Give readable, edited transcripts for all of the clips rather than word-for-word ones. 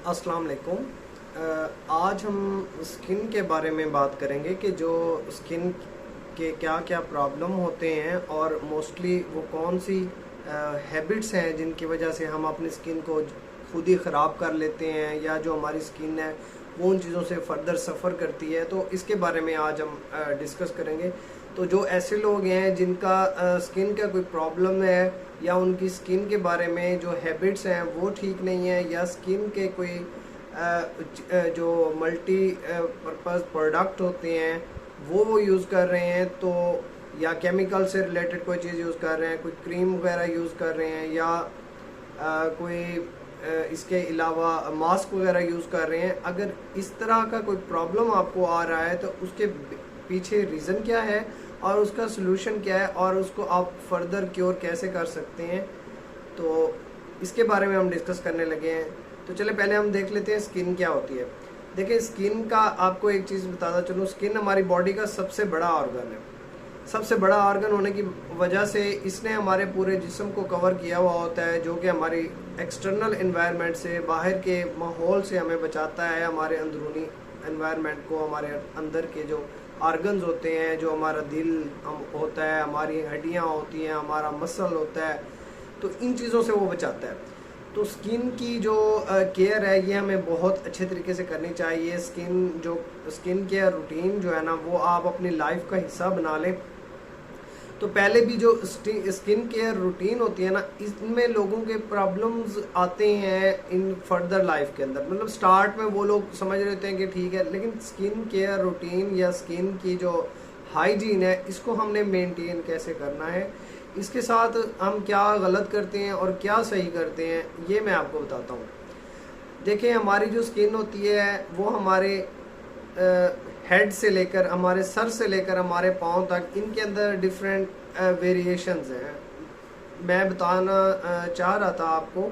अस्सलाम वालेकुम। आज हम स्किन के बारे में बात करेंगे कि जो स्किन के क्या क्या प्रॉब्लम होते हैं और मोस्टली वो कौन सी हैबिट्स हैं जिनकी वजह से हम अपनी स्किन को खुद ही ख़राब कर लेते हैं, या जो हमारी स्किन है वो उन चीज़ों से फर्दर सफ़र करती है। तो इसके बारे में आज हम डिस्कस करेंगे। तो जो ऐसे लोग हैं जिनका स्किन का कोई प्रॉब्लम है, या उनकी स्किन के बारे में जो हैबिट्स हैं वो ठीक नहीं है, या स्किन के कोई जो मल्टी पर्पज़ प्रोडक्ट होते हैं वो यूज़ कर रहे हैं, तो या केमिकल से रिलेटेड कोई चीज़ यूज़ कर रहे हैं, कोई क्रीम वगैरह यूज़ कर रहे हैं, या कोई इसके अलावा मास्क वगैरह यूज़ कर रहे हैं। अगर इस तरह का कोई प्रॉब्लम आपको आ रहा है तो उसके पीछे रीज़न क्या है और उसका सलूशन क्या है, और उसको आप फर्दर क्योर कैसे कर सकते हैं, तो इसके बारे में हम डिस्कस करने लगे हैं। तो चले पहले हम देख लेते हैं स्किन क्या होती है। देखिए, स्किन का आपको एक चीज़ बताता चलूँ, स्किन हमारी बॉडी का सबसे बड़ा ऑर्गन है। सबसे बड़ा ऑर्गन होने की वजह से इसने हमारे पूरे जिस्म को कवर किया हुआ होता है, जो कि हमारी एक्सटर्नल एनवायरनमेंट से, बाहर के माहौल से हमें बचाता है। हमारे अंदरूनी एनवायरनमेंट को, हमारे अंदर के जो ऑर्गन्स होते हैं, जो हमारा दिल होता है, हमारी हड्डियाँ होती हैं, हमारा मसल होता है, तो इन चीज़ों से वो बचाता है। तो स्किन की जो केयर है ये हमें बहुत अच्छे तरीके से करनी चाहिए। स्किन केयर रूटीन जो है ना, वो आप अपनी लाइफ का हिस्सा बना लें। तो पहले भी जो स्किन केयर रूटीन होती है ना, इसमें लोगों के प्रॉब्लम्स आते हैं इन फर्दर लाइफ के अंदर। मतलब स्टार्ट में वो लोग समझ लेते हैं कि ठीक है, लेकिन स्किन केयर रूटीन या स्किन की जो हाइजीन है, इसको हमने मेंटेन कैसे करना है, इसके साथ हम क्या गलत करते हैं और क्या सही करते हैं, ये मैं आपको बताता हूँ। देखिए, हमारी जो स्किन होती है वो हमारे हेड से लेकर, हमारे सर से लेकर हमारे पाँव तक, इनके अंदर डिफरेंट वेरिएशंस हैं। मैं बताना चाह रहा था आपको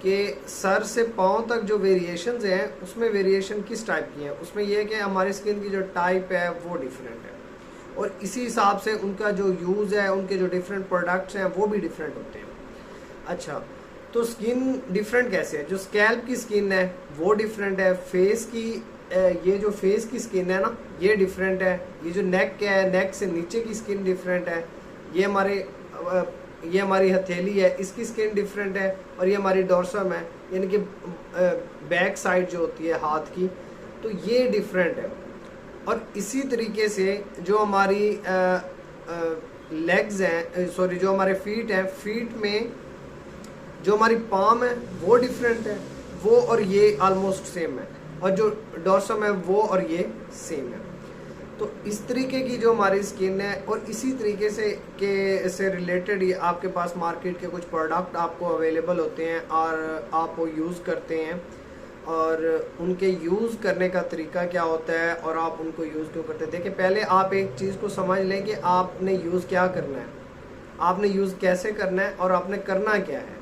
कि सर से पाँव तक जो वेरिएशंस हैं, उसमें वेरिएशन किस टाइप की हैं। उसमें यह है कि हमारी स्किन की जो टाइप है वो डिफरेंट है, और इसी हिसाब से उनका जो यूज़ है, उनके जो डिफरेंट प्रोडक्ट्स हैं वो भी डिफरेंट होते हैं। अच्छा, तो स्किन डिफरेंट कैसे है? जो स्कैल्प की स्किन है वो डिफरेंट है। फेस की ये जो फेस की स्किन है ना, ये डिफरेंट है। ये जो नेक है, नेक से नीचे की स्किन डिफरेंट है। ये हमारी हथेली है, इसकी स्किन डिफरेंट है। और ये हमारी डोर्सम है, यानी कि बैक साइड जो होती है हाथ की, तो ये डिफरेंट है। और इसी तरीके से जो हमारी लेग्स हैं, सॉरी, जो हमारे फीट हैं, फीट में जो हमारी पाम है वो डिफरेंट है। वो और ये ऑलमोस्ट सेम है, और जो डोर्सम है वो और ये सेम है। तो इस तरीके की जो हमारी स्किन है, और इसी तरीके से रिलेटेड ये आपके पास मार्केट के कुछ प्रोडक्ट आपको अवेलेबल होते हैं, और आप वो यूज़ करते हैं, और उनके यूज़ करने का तरीका क्या होता है और आप उनको यूज़ क्यों करते हैं। देखिए, पहले आप एक चीज़ को समझ लें कि आपने यूज़ क्या करना है, आपने यूज़ कैसे करना है, और आपने करना क्या है।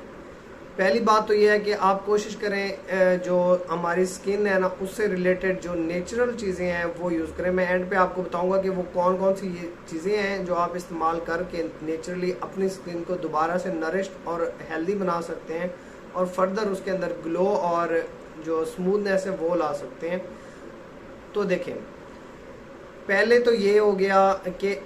पहली बात तो यह है कि आप कोशिश करें जो हमारी स्किन है ना, उससे रिलेटेड जो नेचुरल चीज़ें हैं वो यूज़ करें। मैं एंड पे आपको बताऊंगा कि वो कौन कौन सी ये चीज़ें हैं जो आप इस्तेमाल करके नेचुरली अपनी स्किन को दोबारा से नरिश्ड और हेल्दी बना सकते हैं, और फर्दर उसके अंदर ग्लो और जो स्मूथनेस है वो ला सकते हैं। तो देखें, पहले तो ये हो गया कि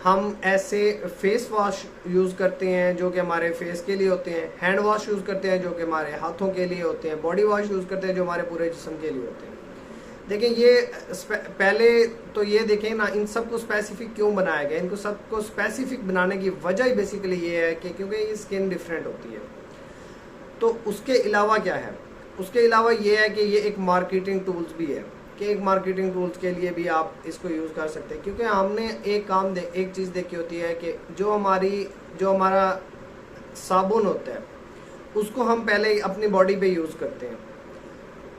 हम ऐसे फेस वॉश यूज़ करते हैं जो कि हमारे फेस के लिए होते हैं, हैंड वॉश यूज़ करते हैं जो कि हमारे हाथों के लिए होते हैं, बॉडी वॉश यूज़ करते हैं जो हमारे पूरे जिस्म के लिए होते हैं। देखें, ये पहले तो ये देखें ना, इन सबको स्पेसिफिक क्यों बनाया गया। इनको सबको स्पेसिफिक बनाने की वजह ही बेसिकली ये है कि क्योंकि ये स्किन डिफरेंट होती है। तो उसके अलावा क्या है? उसके अलावा ये है कि ये एक मार्केटिंग टूल्स भी है, कि एक मार्केटिंग टूल्स के लिए भी आप इसको यूज़ कर सकते हैं। क्योंकि हमने एक चीज़ देखी होती है कि जो हमारा साबुन होता है, उसको हम पहले अपनी बॉडी पे यूज़ करते हैं।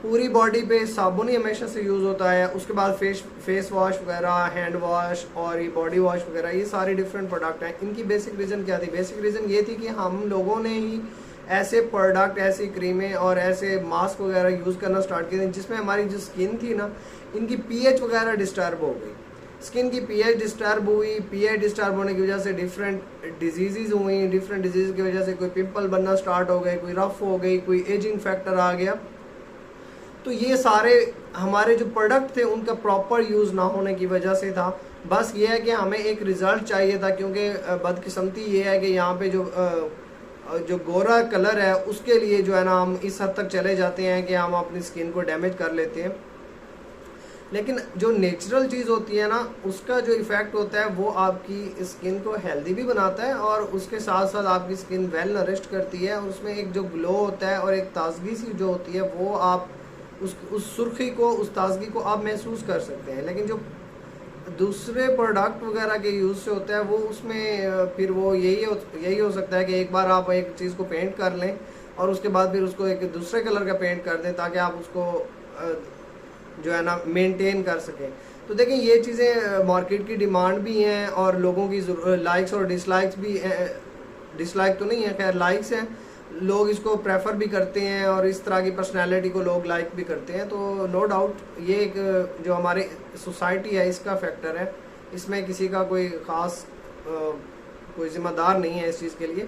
पूरी बॉडी पे साबुन ही हमेशा से यूज़ होता है। उसके बाद फेस वॉश वगैरह, हैंड वॉश और ये बॉडी वॉश वगैरह, ये सारे डिफरेंट प्रोडक्ट हैं। इनकी बेसिक रीज़न क्या थी? बेसिक रीज़न ये थी कि हम लोगों ने ही ऐसे प्रोडक्ट, ऐसी क्रीमें और ऐसे मास्क वगैरह यूज़ करना स्टार्ट किए जिसमें हमारी जो स्किन थी ना, इनकी पीएच वगैरह डिस्टर्ब हो गई। स्किन की पीएच डिस्टर्ब हुई। पीएच डिस्टर्ब होने की वजह से डिफरेंट डिजीज़ हुई। डिफरेंट डिजीज़ की वजह से कोई पिंपल बनना स्टार्ट हो गए, कोई रफ हो गई, कोई एजिंग फैक्टर आ गया। तो ये सारे हमारे जो प्रोडक्ट थे उनका प्रॉपर यूज़ ना होने की वजह से था। बस ये है कि हमें एक रिज़ल्ट चाहिए था, क्योंकि बदकिस्मती ये है कि यहाँ पे जो गोरा कलर है उसके लिए जो है ना हम इस हद तक चले जाते हैं कि हम अपनी स्किन को डैमेज कर लेते हैं। लेकिन जो नेचुरल चीज़ होती है ना, उसका जो इफ़ेक्ट होता है वो आपकी स्किन को हेल्दी भी बनाता है और उसके साथ साथ आपकी स्किन वेल नरिश्ड करती है। और उसमें एक जो ग्लो होता है और एक ताजगी सी जो होती है वो आप उस सुर्खी को, उस ताजगी को आप महसूस कर सकते हैं। लेकिन जो दूसरे प्रोडक्ट वगैरह के यूज़ से होता है वो उसमें फिर वो यही हो सकता है कि एक बार आप एक चीज़ को पेंट कर लें और उसके बाद फिर उसको एक दूसरे कलर का पेंट कर दें ताकि आप उसको जो है ना मेंटेन कर सकें। तो देखें, ये चीज़ें मार्केट की डिमांड भी हैं और लोगों की लाइक्स और डिसलाइक्स भी, डिसलाइक तो नहीं है, खैर लाइक्स हैं, लोग इसको प्रेफर भी करते हैं और इस तरह की पर्सनालिटी को लोग लाइक भी करते हैं। तो नो डाउट ये एक जो हमारे सोसाइटी है इसका फैक्टर है, इसमें किसी का कोई ख़ास कोई ज़िम्मेदार नहीं है इस चीज़ के लिए,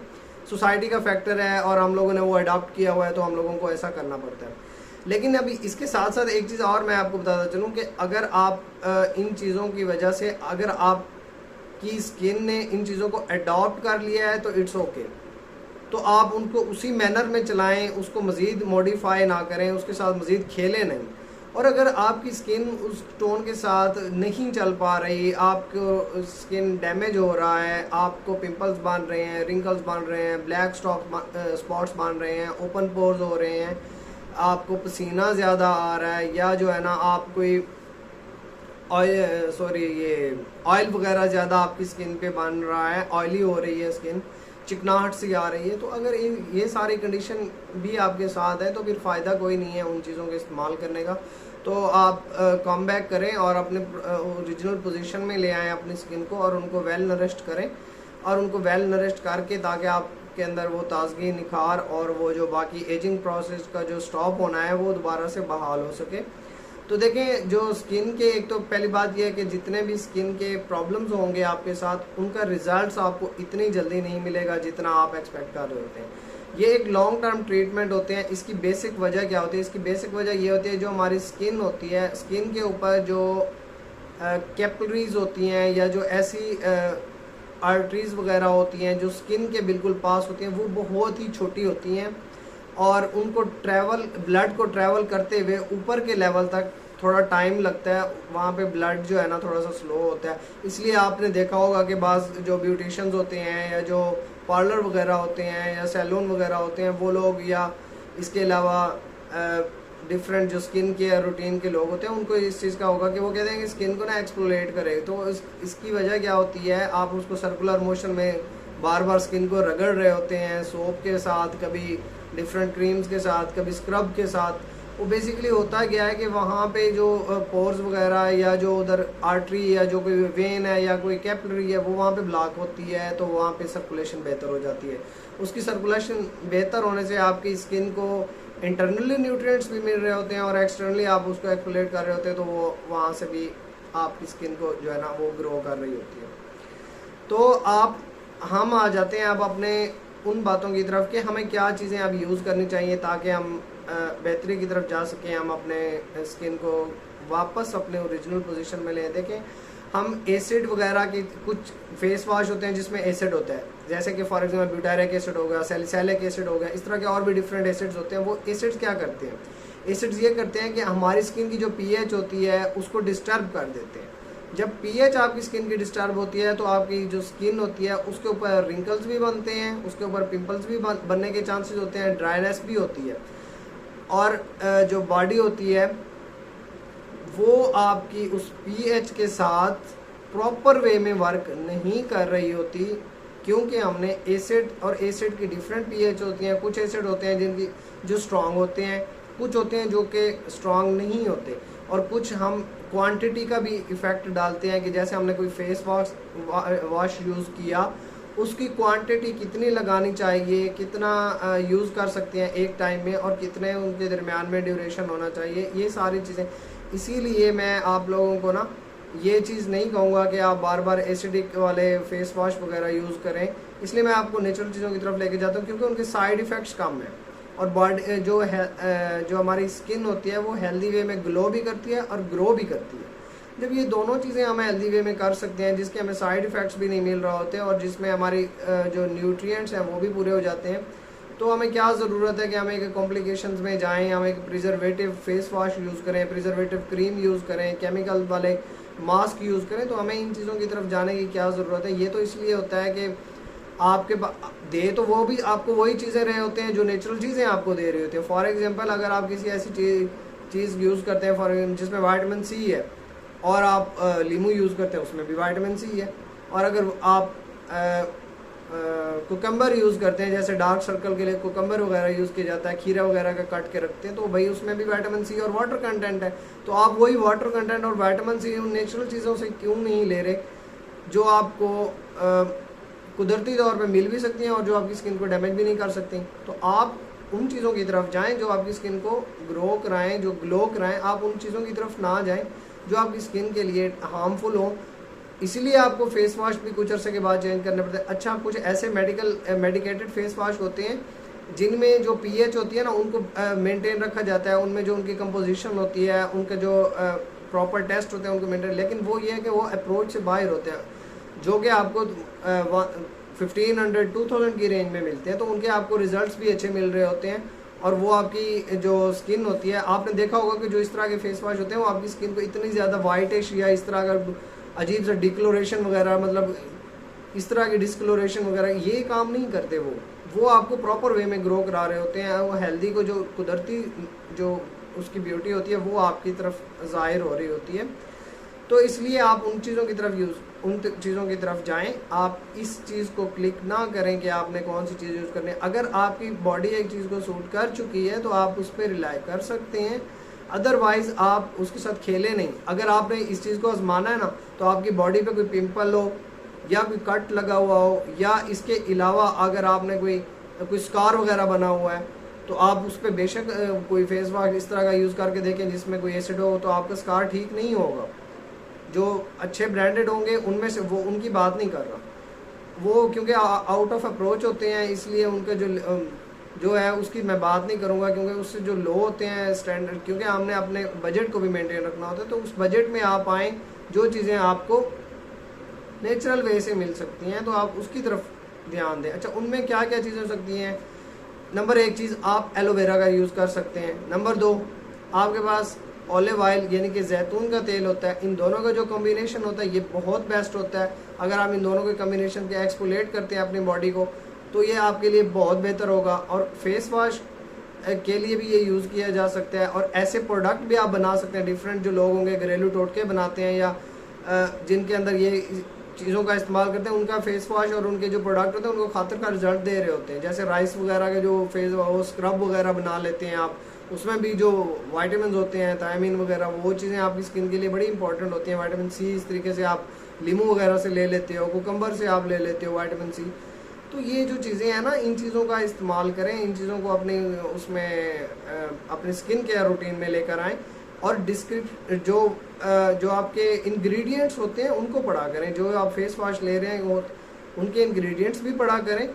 सोसाइटी का फैक्टर है और हम लोगों ने वो अडॉप्ट किया हुआ है तो हम लोगों को ऐसा करना पड़ता है। लेकिन अभी इसके साथ साथ एक चीज़ और मैं आपको बताता चलूँ कि अगर आप इन चीज़ों की वजह से अगर आपकी स्किन ने इन चीज़ों को अडॉप्ट कर लिया है तो इट्स ओके, तो आप उनको उसी मैनर में चलाएं, उसको मज़ीद मॉडिफाई ना करें, उसके साथ मज़ीद खेलें नहीं। और अगर आपकी स्किन उस टोन के साथ नहीं चल पा रही, आपको स्किन डैमेज हो रहा है, आपको पिंपल्स बन रहे हैं, रिंकल्स बन रहे हैं, ब्लैक स्पॉट्स बन रहे हैं, ओपन पोर्स हो रहे हैं, आपको पसीना ज़्यादा आ रहा है, या जो है ना आप कोई ऑयल वगैरह ज़्यादा आपकी स्किन पे बन रहा है, ऑयली हो रही है स्किन, चिकनाहट सी आ रही है, तो अगर ये सारी कंडीशन भी आपके साथ है तो फिर फ़ायदा कोई नहीं है उन चीज़ों का इस्तेमाल करने का। तो आप कम बैक करें और अपने ओरिजिनल पोजीशन में ले आएँ अपनी स्किन को और उनको वेल नरिश्ड करें और उनको वेल नरिश्ड करके ताकि आपके अंदर वो ताजगी, निखार और वो जो बाकी एजिंग प्रोसेस का जो स्टॉप होना है वो दोबारा से बहाल हो सके। तो देखें, जो स्किन के, एक तो पहली बात यह है कि जितने भी स्किन के प्रॉब्लम्स होंगे आपके साथ उनका रिजल्ट्स आपको इतनी जल्दी नहीं मिलेगा जितना आप एक्सपेक्ट कर रहे होते हैं। ये एक लॉन्ग टर्म ट्रीटमेंट होते हैं। इसकी बेसिक वजह क्या होती है? इसकी बेसिक वजह ये होती है, जो हमारी स्किन होती है, स्किन के ऊपर जो कैपिलरीज होती हैं या जो ऐसी आर्टरीज वगैरह होती हैं जो स्किन के बिल्कुल पास होती हैं, वो बहुत ही छोटी होती हैं और उनको ब्लड को ट्रैवल करते हुए ऊपर के लेवल तक थोड़ा टाइम लगता है। वहाँ पे ब्लड जो है ना थोड़ा सा स्लो होता है। इसलिए आपने देखा होगा कि बाज़ जो ब्यूटिशियंस होते हैं या जो पार्लर वगैरह होते हैं या सैलून वगैरह होते हैं वो लोग, या इसके अलावा डिफरेंट जो स्किन केयर रूटीन के लोग होते हैं, उनको इस चीज़ का होगा कि वो कहते हैं कि स्किन को ना एक्सप्लोरेट करे। तो इसकी वजह क्या होती है, आप उसको सर्कुलर मोशन में बार बार स्किन को रगड़ रहे होते हैं, सोप के साथ, कभी डिफरेंट क्रीम्स के साथ, कभी स्क्रब के साथ। वो बेसिकली होता गया है कि वहाँ पे जो पोर्स वगैरह या जो उधर आर्टरी या जो कोई वेन है या कोई कैपिलरी है वो वहाँ पे ब्लॉक होती है, तो वहाँ पे सर्कुलेशन बेहतर हो जाती है। उसकी सर्कुलेशन बेहतर होने से आपकी स्किन को इंटरनली न्यूट्रिएंट्स भी मिल रहे होते हैं और एक्सटर्नली आप उसको एक्सफोलिएट कर रहे होते हैं, तो वो वहाँ से भी आपकी स्किन को जो है ना वो ग्रो कर रही होती है। तो हम आ जाते हैं अब अपने उन बातों की तरफ कि हमें क्या चीज़ें अब यूज़ करनी चाहिए ताकि हम बेहतरी की तरफ जा सकें, हम अपने स्किन को वापस अपने ओरिजिनल पोजीशन में ले। देखें, हम एसिड वगैरह की कुछ फेस वॉश होते हैं जिसमें एसिड होता है, जैसे कि फॉर एग्जांपल ब्यूटारिक एसिड हो गया, सैलिसिलिक एसिड हो गया, इस तरह के और भी डिफरेंट एसिड्स होते हैं। वो एसिड्स क्या करते हैं? एसिड्स ये करते हैं कि हमारी स्किन की जो पीएच होती है उसको डिस्टर्ब कर देते हैं। जब पीएच आपकी स्किन की डिस्टर्ब होती है तो आपकी जो स्किन होती है उसके ऊपर रिंकल्स भी बनते हैं, उसके ऊपर पिंपल्स भी बनने के चांसेस होते हैं, ड्राइनेस भी होती है, और जो बॉडी होती है वो आपकी उस पीएच के साथ प्रॉपर वे में वर्क नहीं कर रही होती, क्योंकि हमने एसिड, और एसिड की डिफरेंट पीएच होती हैं। कुछ एसिड होते हैं जिनकी जो स्ट्रांग होते हैं, कुछ होते हैं जो कि स्ट्रांग नहीं होते, और कुछ हम क्वांटिटी का भी इफ़ेक्ट डालते हैं कि जैसे हमने कोई फेस वॉश यूज़ किया, उसकी क्वांटिटी कितनी लगानी चाहिए, कितना यूज़ कर सकते हैं एक टाइम में, और कितने उनके दरमियान में ड्यूरेशन होना चाहिए, ये सारी चीज़ें। इसीलिए मैं आप लोगों को ना ये चीज़ नहीं कहूँगा कि आप बार बार एसिडिक वाले फेस वॉश वगैरह यूज़ करें, इसलिए मैं आपको नेचुरल चीज़ों की तरफ लेके जाता हूँ, क्योंकि उनके साइड इफ़ेक्ट्स कम हैं और बॉडी जो है जो हमारी स्किन होती है वो हेल्दी वे में ग्लो भी करती है और ग्रो भी करती है। जब ये दोनों चीज़ें हम हेल्दी वे में कर सकते हैं, जिसके हमें साइड इफ़ेक्ट्स भी नहीं मिल रहा होते और जिसमें हमारी जो न्यूट्रिएंट्स हैं वो भी पूरे हो जाते हैं, तो हमें क्या ज़रूरत है कि हम एक कॉम्प्लिकेशंस में जाएं, हम एक प्रिजर्वेटिव फेस वॉश यूज़ करें, प्रिजर्वेटिव क्रीम यूज़ करें, केमिकल वाले मास्क यूज़ करें। तो हमें इन चीज़ों की तरफ जाने की क्या ज़रूरत है? ये तो इसलिए होता है कि आपके दे तो वो भी आपको वही चीज़ें रहे होते हैं जो नेचुरल चीज़ें आपको दे रही होती हैं। फॉर एग्जांपल अगर आप किसी ऐसी चीज़ यूज़ करते हैं फॉर जिसमें विटामिन सी है और आप लीमू यूज़ करते हैं उसमें भी विटामिन सी है, और अगर आप कुकम्बर यूज़ करते हैं, जैसे डार्क सर्कल के लिए कुकम्बर वगैरह यूज़ किया जाता है, खीरा वगैरह का काट के रखते हैं, तो भाई उसमें भी विटामिन सी और वाटर कंटेंट है। तो आप वही वाटर कंटेंट और विटामिन सी उन नेचुरल चीज़ों से क्यों नहीं ले रहे जो आपको कुदरती तौर पे मिल भी सकती हैं और जो आपकी स्किन को डैमेज भी नहीं कर सकती? तो आप उन चीज़ों की तरफ जाएं जो आपकी स्किन को ग्रो कराएं, जो ग्लो कराएं। आप उन चीज़ों की तरफ ना जाएं जो आपकी स्किन के लिए हार्मफुल हो। इसीलिए आपको फेस वॉश भी कुछ अर्से के बाद चेंज करने पड़ते हैं। अच्छा, कुछ ऐसे मेडिकेटेड फेस वॉश होते हैं जिनमें जो पीएच होती है ना उनको मेंटेन रखा जाता है, उनमें जो उनकी कंपोजिशन होती है, उनका जो प्रॉपर टेस्ट होते हैं उनको मेंटेन, लेकिन वो ये है कि वो अप्रोच से बाहर होते हैं जो कि आपको 1500-2000 की रेंज में मिलते हैं। तो उनके आपको रिजल्ट्स भी अच्छे मिल रहे होते हैं और वो आपकी जो स्किन होती है, आपने देखा होगा कि जो इस तरह के फेस वॉश होते हैं वो आपकी स्किन को इतनी ज़्यादा वाइटिश या इस तरह का अजीब सा डिक्लोरेशन वगैरह, मतलब इस तरह की डिस्कलोरेशन वगैरह ये काम नहीं करते। वो आपको प्रॉपर वे में ग्रो करा रहे होते हैं। वो हेल्दी को जो कुदरती जो उसकी ब्यूटी होती है वो आपकी तरफ ज़ाहिर हो रही होती है। तो इसलिए आप उन चीज़ों की तरफ जाएं। आप इस चीज़ को क्लिक ना करें कि आपने कौन सी चीज़ यूज़ करनी है। अगर आपकी बॉडी एक चीज़ को सूट कर चुकी है तो आप उस पर रिलाई कर सकते हैं, अदरवाइज़ आप उसके साथ खेलें नहीं। अगर आपने इस चीज़ को आजमाना है ना, तो आपकी बॉडी पे कोई पिंपल हो या कोई कट लगा हुआ हो या इसके अलावा अगर आपने कोई स्कार वगैरह बना हुआ है, तो आप उस पर बेशक कोई फेस वॉश इस तरह का यूज़ करके देखें जिसमें कोई एसिड हो, तो आपका स्कार ठीक नहीं होगा। जो अच्छे ब्रांडेड होंगे उनमें से, वो उनकी बात नहीं कर रहा, वो क्योंकि आउट ऑफ अप्रोच होते हैं, इसलिए उनका जो है उसकी मैं बात नहीं करूँगा, क्योंकि उससे जो लो होते हैं स्टैंडर्ड, क्योंकि हमने अपने बजट को भी मेंटेन रखना होता है। तो उस बजट में आप आएँ जो चीज़ें आपको नेचुरल वे से मिल सकती हैं, तो आप उसकी तरफ ध्यान दें। अच्छा, उनमें क्या क्या चीज़ें हो सकती हैं? नंबर 1 चीज़, आप एलोवेरा का यूज़ कर सकते हैं। नंबर 2, आपके पास ऑलिव ऑयल यानी कि जैतून का तेल होता है। इन दोनों का जो कॉम्बिनेशन होता है ये बहुत बेस्ट होता है। अगर आप इन दोनों के कॉम्बिनेशन के एक्सफोलिएट करते हैं अपनी बॉडी को, तो ये आपके लिए बहुत बेहतर होगा। और फेस वॉश के लिए भी ये यूज़ किया जा सकता है, और ऐसे प्रोडक्ट भी आप बना सकते हैं। डिफरेंट जो लोग होंगे घरेलू टोटके बनाते हैं या जिनके अंदर ये चीज़ों का इस्तेमाल करते हैं, उनका फेस वॉश और उनके जो प्रोडक्ट होते हैं उनको खातर का रिजल्ट दे रहे होते हैं। जैसे राइस वगैरह के जो फेस वो स्क्रब वगैरह बना लेते हैं आप, उसमें भी जो वाइटामिन होते हैं, थायमिन वगैरह, वो चीज़ें आपकी स्किन के लिए बड़ी इंपॉर्टेंट होती हैं। विटामिन सी इस तरीके से आप लीमू वगैरह से ले लेते हो, कुकम्बर से आप ले लेते हो विटामिन सी। तो ये जो चीज़ें हैं ना, इन चीज़ों का इस्तेमाल करें, इन चीज़ों को अपने उसमें अपने स्किन केयर रूटीन में लेकर आएँ। और जो आपके इंग्रेडिएंट्स होते हैं उनको पढ़ा करें। जो आप फेस वॉश ले रहे हैं वो उनके इंग्रेडिएंट्स भी पढ़ा करें,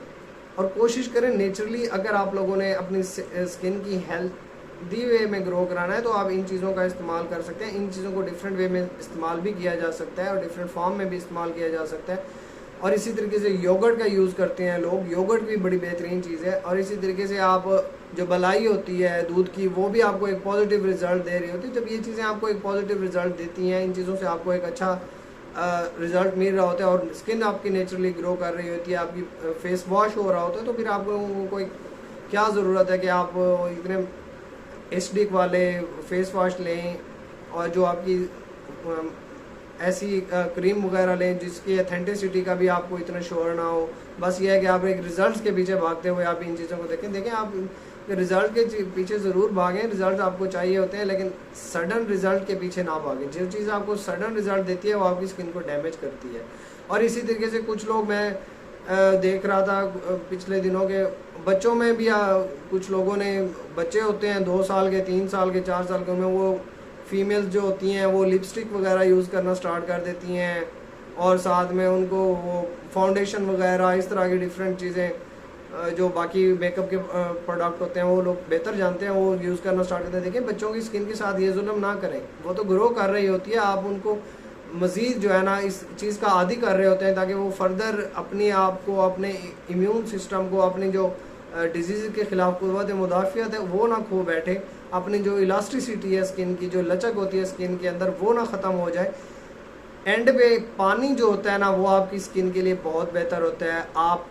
और कोशिश करें नेचुरली, अगर आप लोगों ने अपनी स्किन की हेल्दी वे में ग्रो कराना है तो आप इन चीज़ों का इस्तेमाल कर सकते हैं। इन चीज़ों को डिफरेंट वे में इस्तेमाल भी किया जा सकता है और डिफरेंट फॉर्म में भी इस्तेमाल किया जा सकता है। और इसी तरीके से योगर्ट का यूज़ करते हैं लोग, योगर्ट भी बड़ी बेहतरीन चीज़ है। और इसी तरीके से आप जो मलाई होती है दूध की, वो भी आपको एक पॉजिटिव रिजल्ट दे रही होती है। जब ये चीज़ें आपको एक पॉजिटिव रिजल्ट देती हैं, इन चीज़ों से आपको एक अच्छा रिजल्ट मिल रहा होता है और स्किन आपकी नेचुरली ग्रो कर रही होती है, आपकी फेस वॉश हो रहा होता है, तो फिर आपको कोई क्या ज़रूरत है कि आप इतने एसिडिक वाले फेस वॉश लें और जो आपकी ऐसी क्रीम वगैरह लें जिसकी अथेंटिसिटी का भी आपको इतना श्योर ना हो। बस ये है कि आप एक रिजल्ट के पीछे भागते हुए आप इन चीज़ों को देखें आप रिजल्ट के पीछे ज़रूर भागें, रिजल्ट आपको चाहिए होते हैं, लेकिन सडन रिजल्ट के पीछे ना भागें। जो चीज़ आपको सडन रिजल्ट देती है वो आपकी स्किन को डैमेज करती है। और इसी तरीके से कुछ लोग, मैं देख रहा था पिछले दिनों के बच्चों में भी, कुछ लोगों ने बच्चे होते हैं 2 साल के, 3 साल के, 4 साल के, में वो फीमेल्स जो होती हैं वो लिपस्टिक वगैरह यूज़ करना स्टार्ट कर देती हैं और साथ में उनको वो फाउंडेशन वगैरह इस तरह की डिफरेंट चीज़ें जो बाकी मेकअप के प्रोडक्ट होते हैं वो लोग बेहतर जानते हैं, वो यूज़ करना स्टार्ट करते हैं। देखिए बच्चों की स्किन के साथ ये जुल्म ना करें, वो तो ग्रो कर रही होती है, आप उनको मज़ीद जो है ना इस चीज़ का आदी कर रहे होते हैं ताकि वो फर्दर अपने आप को, अपने इम्यून सिस्टम को, अपनी जो डिजीज़ के ख़िलाफ़ क़ुव्वत मुदाफ़ियत है वो ना खो बैठे, अपनी जो इलास्टिसिटी है स्किन की, जो लचक होती है स्किन के अंदर, वो ना ख़त्म हो जाए। एंड पे पानी जो होता है ना वो आपकी स्किन के लिए बहुत बेहतर होता है। आप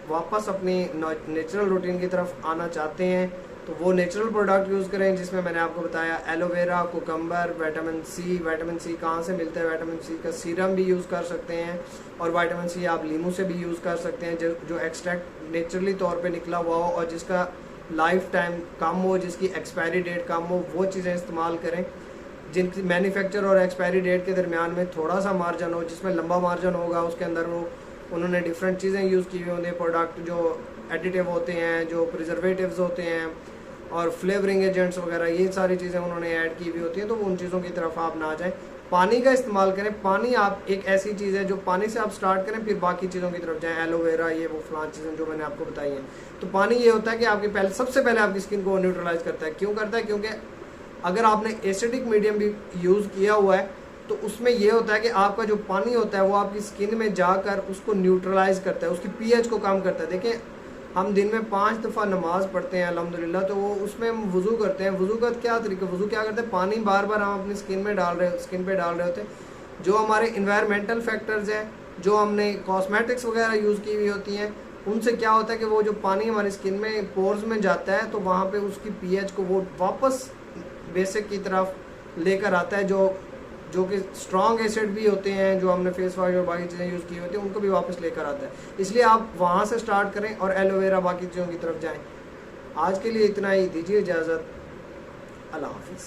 वापस अपनी नेचुरल रूटीन की तरफ आना चाहते हैं तो वो नेचुरल प्रोडक्ट यूज़ करें, जिसमें मैंने आपको बताया aloe vera, cucumber, vitamin C. Vitamin C कहाँ से मिलता है? विटामिन सी का सीरम भी यूज़ कर सकते हैं, और विटामिन सी आप लीमू से भी यूज़ कर सकते हैं, जो एक्सट्रैक्ट नेचुरली तौर पे निकला हुआ हो और जिसका लाइफ टाइम कम हो, जिसकी एक्सपायरी डेट कम हो, वो चीज़ें इस्तेमाल करें। जिनकी मैन्युफैक्चर और एक्सपायरी डेट के दरमियान में थोड़ा सा मार्जिन हो, जिसमें लंबा मार्जिन होगा, उसके अंदर वो उन्होंने डिफरेंट चीज़ें यूज़ की हुई होंगी, प्रोडक्ट जो एडिटिव होते हैं, जो प्रिजर्वेटिव्स होते हैं और फ्लेवरिंग एजेंट्स वगैरह, ये सारी चीज़ें उन्होंने ऐड की हुई होती हैं, तो उन चीज़ों की तरफ आप ना जाएं। पानी का इस्तेमाल करें। पानी आप एक ऐसी चीज़ है जो पानी से आप स्टार्ट करें, फिर बाकी चीज़ों की तरफ जाएं, एलोवेरा, ये वो फलां चीज़ें जो मैंने आपको बताई हैं। तो पानी ये होता है कि आपकी सबसे पहले आपकी स्किन को न्यूट्रलाइज करता है। क्यों करता है? क्योंकि अगर आपने एसिडिक मीडियम भी यूज़ किया हुआ है तो उसमें यह होता है कि आपका जो पानी होता है वो आपकी स्किन में जाकर उसको न्यूट्रलाइज करता है, उसकी पीएच को कम करता है। देखें हम दिन में 5 दफ़ा नमाज पढ़ते हैं अल्हम्दुलिल्लाह, तो वो उसमें हम वज़ू करते हैं। वज़ू का क्या तरीका? वज़ू क्या करते हैं? पानी बार बार हम अपनी स्किन पे डाल रहे होते हैं। जो हमारे इन्वायरमेंटल फैक्टर्स हैं, जो हमने कॉस्मेटिक्स वगैरह यूज़ की हुई होती हैं, उनसे क्या होता है कि वो जो पानी हमारी स्किन में पोर्स में जाता है तो वहाँ पे उसकी पीएच को वो वापस बेसिक की तरफ लेकर आता है। जो कि स्ट्रॉन्ग एसिड भी होते हैं, जो हमने फेस वॉश और बाकी चीज़ें यूज़ की होती हैं, उनको भी वापस लेकर आता है। इसलिए आप वहाँ से स्टार्ट करें और एलोवेरा बाकी चीज़ों की तरफ जाएं। आज के लिए इतना ही, दीजिए इजाज़त। अल्लाह हाफिज़।